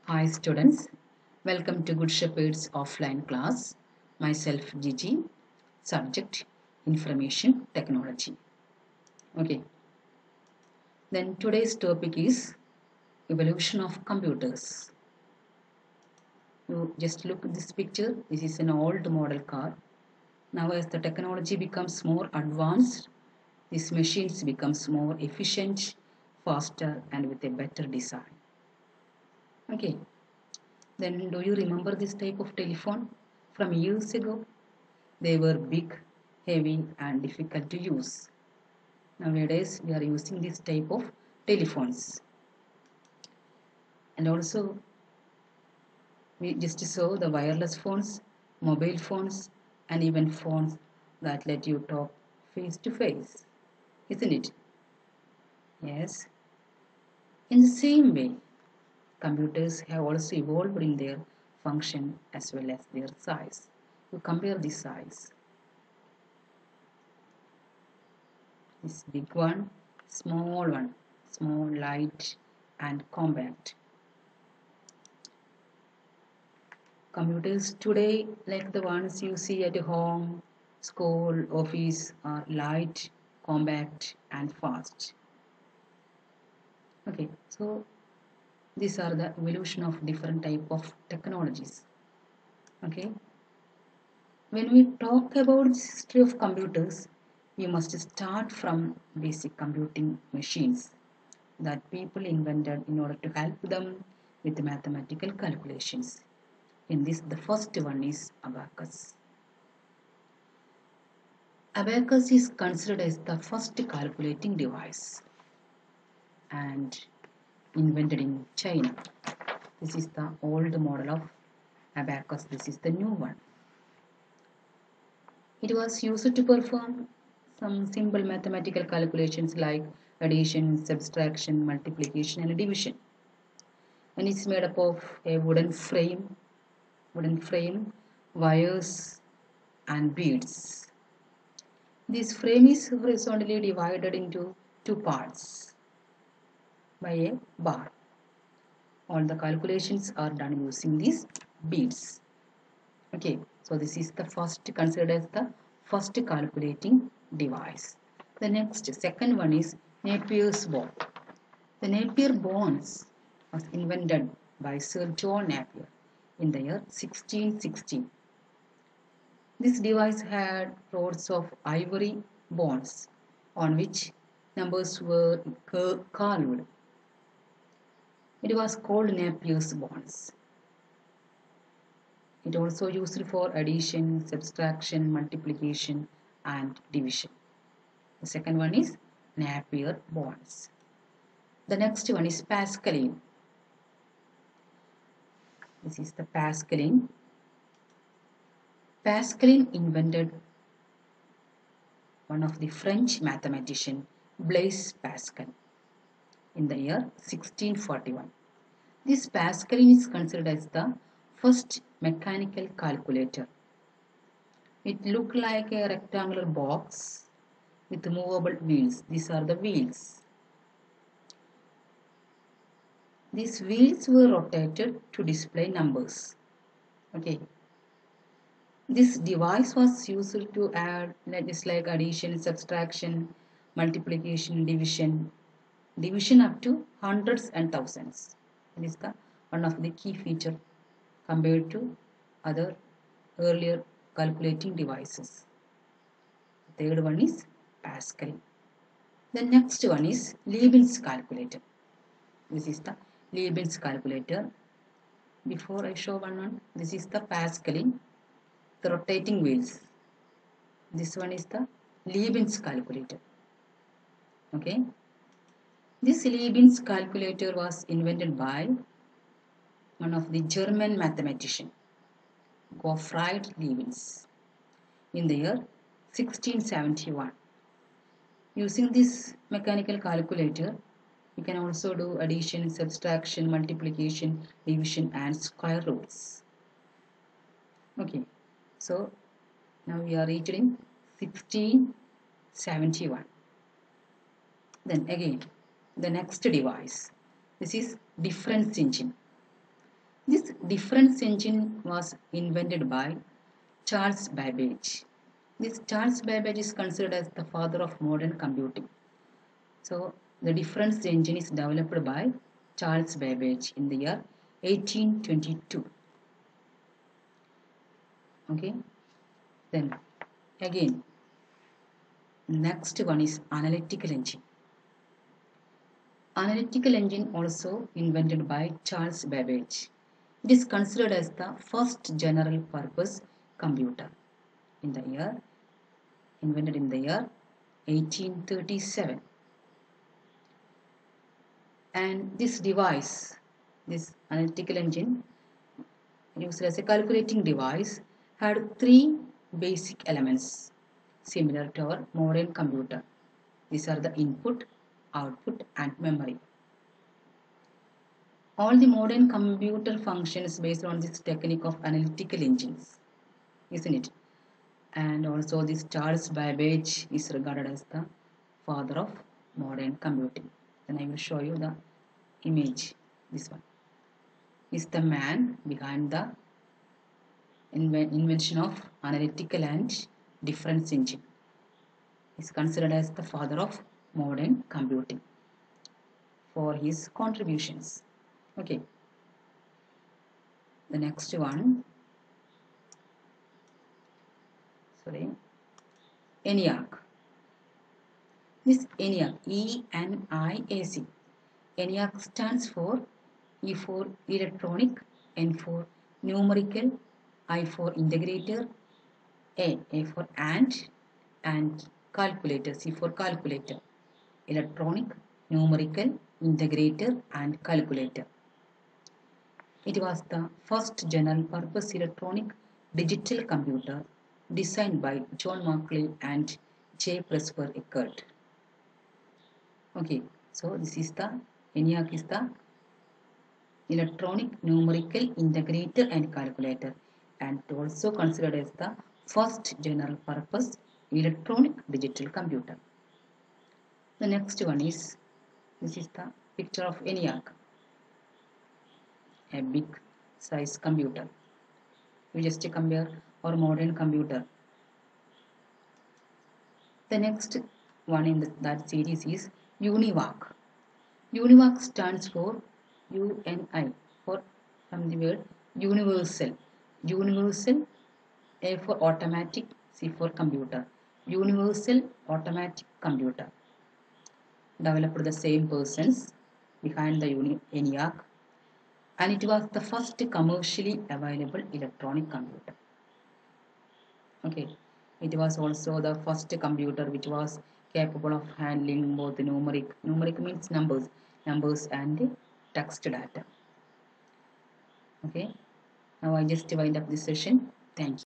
Hi students, welcome to Good Shepherd's offline class. Myself Gigi, subject Information Technology. Okay, then today's topic is evolution of computers. You just look at this picture. This is an old model car. Now as the technology becomes more advanced, these machines becomes more efficient, faster and with a better design. Okay, then do you remember this type of telephone from years ago? They were big, heavy and difficult to use. Nowadays we are using this type of telephones. And also we just saw the wireless phones, mobile phones and even phones that let you talk face to face. Isn't it? Yes. In the same way, computers have also evolved in their function as well as their size. You compare the size. This big one, small, light and compact. Computers today, like the ones you see at home, school, office, are light, compact and fast. Okay, so these are the evolution of different type of technologies. Okay, when we talk about the history of computers, we must start from basic computing machines that people invented in order to help them with mathematical calculations. In this, the first one is abacus. Abacus is considered as the first calculating device and invented in China. This is the old model of abacus. This is the new one. It was used to perform some simple mathematical calculations like addition, subtraction, multiplication and division. And it's made up of a wooden frame, wires and beads. This frame is horizontally divided into two parts by a bar. All the calculations are done using these beads. Okay, so this is the first, considered as the first calculating device. The next, second one is Napier's bone. The Napier bones was invented by Sir John Napier in the year 1616. This device had rods of ivory bones on which numbers were carved. It was called Napier's bones. It also used for addition, subtraction, multiplication and division. The second one is Napier bones. The next one is Pascaline. This is the Pascaline. Pascaline invented one of the French mathematician Blaise Pascal in the year 1641. This Pascaline is considered as the first mechanical calculator. It looked like a rectangular box with movable wheels. These are the wheels. These wheels were rotated to display numbers. Okay. This device was used to add, just like addition, subtraction, multiplication, division up to hundreds and thousands. That is the one of the key feature compared to other earlier calculating devices. The third one is Pascal. The next one is Leibniz calculator. This is the Leibniz calculator. Before I show one, this is the Pascaline, the rotating wheels. This one is the Leibniz calculator. Okay. This Leibniz calculator was invented by one of the German mathematician, Gottfried Leibniz, in the year 1671. Using this mechanical calculator, you can also do addition, subtraction, multiplication, division and square roots. Okay, so now we are reached in 1671. Then again, the next device. This is difference engine. This difference engine was invented by Charles Babbage. This Charles Babbage is considered as the father of modern computing. So the difference engine is developed by Charles Babbage in the year 1822. Okay. Then again, next one is analytical engine. Analytical engine also invented by Charles Babbage. It is considered as the first general purpose computer in the year invented in the year 1837. And this device, this analytical engine used as a calculating device, had three basic elements similar to our modern computer. These are the input, output and memory. All the modern computer functions based on this technique of analytical engines, isn't it? And also this Charles Babbage is regarded as the father of modern computing. Then I will show you the image. This one is the man behind the invention of analytical and difference engine. He is considered as the father of modern computing for his contributions. Okay. The next one, ENIAC. This ENIAC, E-N-I-A-C. ENIAC stands for E for electronic, N for numerical, I for integrator, A for and calculator, C for calculator. Electronic, numerical, integrator and calculator. It was the first general purpose electronic digital computer designed by John Markle and J. Presper Eckert. Okay, so this is the ENIAC is the electronic numerical integrator and calculator, and also considered as the first general purpose electronic digital computer. The next one is, this is the picture of ENIAC, a big size computer. We just compare our modern computer. The next one in that series is UNIVAC. UNIVAC stands for UNI for from the word universal. Universal, A for automatic, C for computer. Universal automatic computer. Developed the same persons behind the ENIAC, and it was the first commercially available electronic computer. Okay, it was also the first computer which was capable of handling both numeric means numbers and text data. Okay, now I just wind up this session. Thank you.